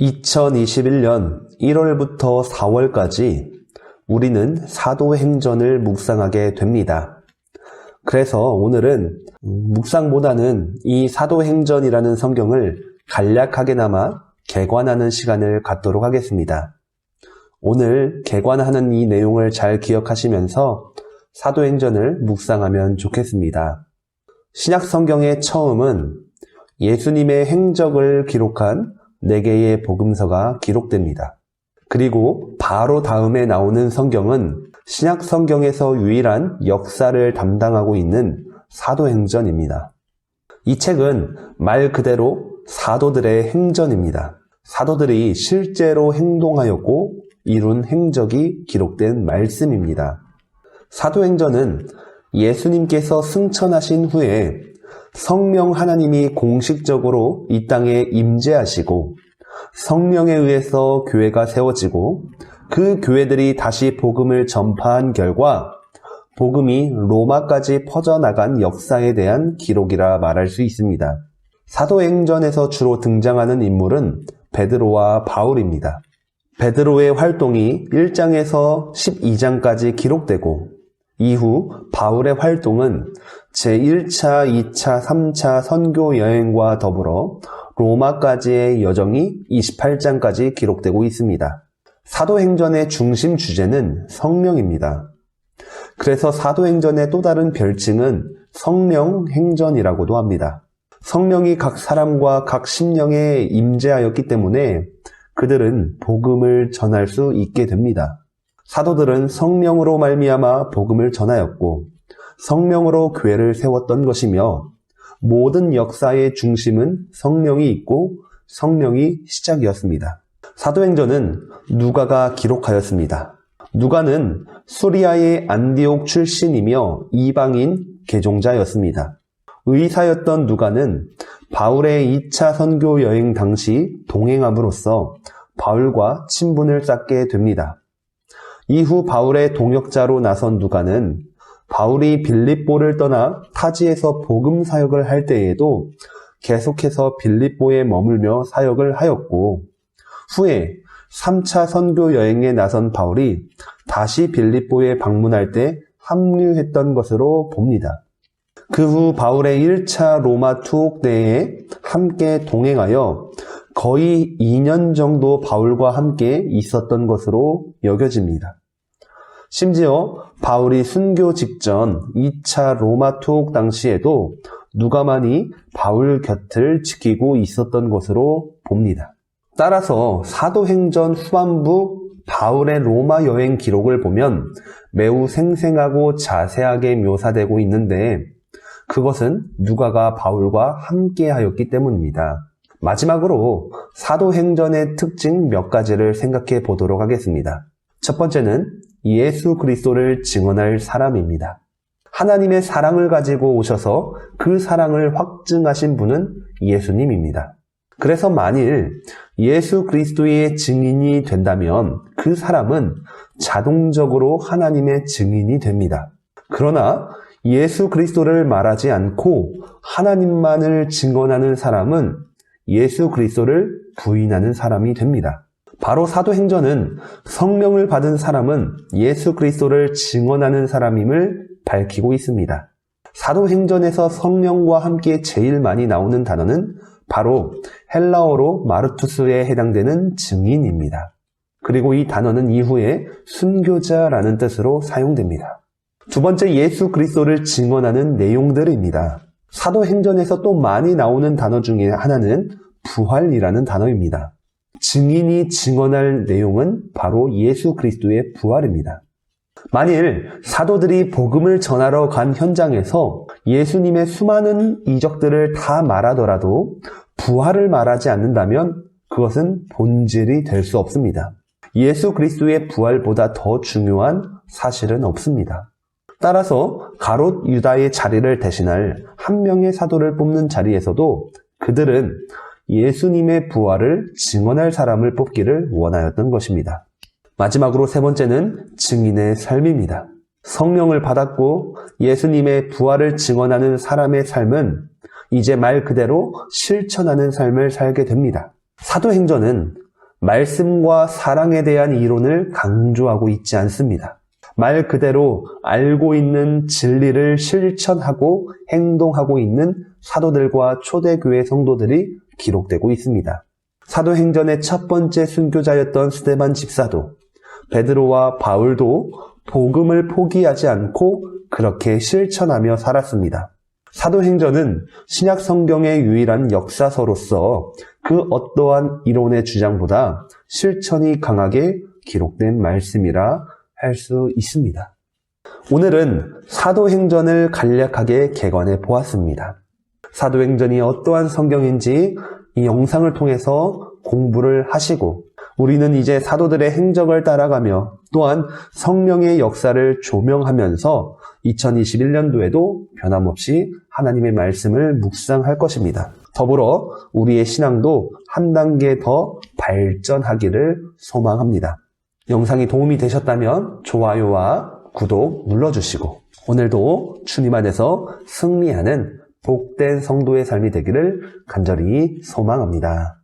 2021년 1월부터 4월까지 우리는 사도행전을 묵상하게 됩니다. 그래서 오늘은 묵상보다는 이 사도행전이라는 성경을 간략하게나마 개관하는 시간을 갖도록 하겠습니다. 오늘 개관하는 이 내용을 잘 기억하시면서 사도행전을 묵상하면 좋겠습니다. 신약성경의 처음은 예수님의 행적을 기록한 4개의 복음서가 기록됩니다. 그리고 바로 다음에 나오는 성경은 신약성경에서 유일한 역사를 담당하고 있는 사도행전입니다. 이 책은 말 그대로 사도들의 행전입니다. 사도들이 실제로 행동하였고 이룬 행적이 기록된 말씀입니다. 사도행전은 예수님께서 승천하신 후에 성령 하나님이 공식적으로 이 땅에 임재하시고 성령에 의해서 교회가 세워지고 그 교회들이 다시 복음을 전파한 결과 복음이 로마까지 퍼져나간 역사에 대한 기록이라 말할 수 있습니다. 사도행전에서 주로 등장하는 인물은 베드로와 바울입니다. 베드로의 활동이 1장에서 12장까지 기록되고 이후 바울의 활동은 제1차, 2차, 3차 선교 여행과 더불어 로마까지의 여정이 28장까지 기록되고 있습니다. 사도행전의 중심 주제는 성령입니다. 그래서 사도행전의 또 다른 별칭은 성령행전이라고도 합니다. 성령이 각 사람과 각 심령에 임재하였기 때문에 그들은 복음을 전할 수 있게 됩니다. 사도들은 성령으로 말미암아 복음을 전하였고 성령으로 교회를 세웠던 것이며 모든 역사의 중심은 성령이 있고 성령이 시작이었습니다. 사도행전은 누가가 기록하였습니다. 누가는 수리아의 안디옥 출신이며 이방인 개종자였습니다. 의사였던 누가는 바울의 2차 선교 여행 당시 동행함으로써 바울과 친분을 쌓게 됩니다. 이후 바울의 동역자로 나선 누가는 바울이 빌립보를 떠나 타지에서 복음 사역을 할 때에도 계속해서 빌립보에 머물며 사역을 하였고 후에 3차 선교 여행에 나선 바울이 다시 빌립보에 방문할 때 합류했던 것으로 봅니다. 그 후 바울의 1차 로마 투옥 때에 함께 동행하여 거의 2년 정도 바울과 함께 있었던 것으로 여겨집니다. 심지어 바울이 순교 직전 2차 로마 투옥 당시에도 누가만이 바울 곁을 지키고 있었던 것으로 봅니다. 따라서 사도행전 후반부 바울의 로마 여행 기록을 보면 매우 생생하고 자세하게 묘사되고 있는데 그것은 누가가 바울과 함께하였기 때문입니다. 마지막으로 사도행전의 특징 몇 가지를 생각해 보도록 하겠습니다. 첫 번째는 예수 그리스도를 증언할 사람입니다. 하나님의 사랑을 가지고 오셔서 그 사랑을 확증하신 분은 예수님입니다. 그래서 만일 예수 그리스도의 증인이 된다면 그 사람은 자동적으로 하나님의 증인이 됩니다. 그러나 예수 그리스도를 말하지 않고 하나님만을 증언하는 사람은 예수 그리스도를 부인하는 사람이 됩니다. 바로 사도행전은 성령을 받은 사람은 예수 그리스도를 증언하는 사람임을 밝히고 있습니다. 사도행전에서 성령과 함께 제일 많이 나오는 단어는 바로 헬라어로 마르투스에 해당되는 증인입니다. 그리고 이 단어는 이후에 순교자라는 뜻으로 사용됩니다. 두 번째, 예수 그리스도를 증언하는 내용들입니다. 사도행전에서 또 많이 나오는 단어 중에 하나는 부활이라는 단어입니다. 증인이 증언할 내용은 바로 예수 그리스도의 부활입니다. 만일 사도들이 복음을 전하러 간 현장에서 예수님의 수많은 이적들을 다 말하더라도 부활을 말하지 않는다면 그것은 본질이 될 수 없습니다. 예수 그리스도의 부활보다 더 중요한 사실은 없습니다. 따라서 가롯 유다의 자리를 대신할 한 명의 사도를 뽑는 자리에서도 그들은 예수님의 부활을 증언할 사람을 뽑기를 원하였던 것입니다. 마지막으로 세 번째는 증인의 삶입니다. 성령을 받았고 예수님의 부활을 증언하는 사람의 삶은 이제 말 그대로 실천하는 삶을 살게 됩니다. 사도행전은 말씀과 사랑에 대한 이론을 강조하고 있지 않습니다. 말 그대로 알고 있는 진리를 실천하고 행동하고 있는 사도들과 초대교회 성도들이 기록되고 있습니다. 사도행전의 첫 번째 순교자였던 스데반 집사도, 베드로와 바울도 복음을 포기하지 않고 그렇게 실천하며 살았습니다. 사도행전은 신약 성경의 유일한 역사서로서 그 어떠한 이론의 주장보다 실천이 강하게 기록된 말씀이라 할 수 있습니다. 오늘은 사도행전을 간략하게 개관해 보았습니다. 사도행전이 어떠한 성경인지 이 영상을 통해서 공부를 하시고 우리는 이제 사도들의 행적을 따라가며 또한 성령의 역사를 조명하면서 2021년도에도 변함없이 하나님의 말씀을 묵상할 것입니다. 더불어 우리의 신앙도 한 단계 더 발전하기를 소망합니다. 영상이 도움이 되셨다면 좋아요와 구독 눌러주시고 오늘도 주님 안에서 승리하는 복된 성도의 삶이 되기를 간절히 소망합니다.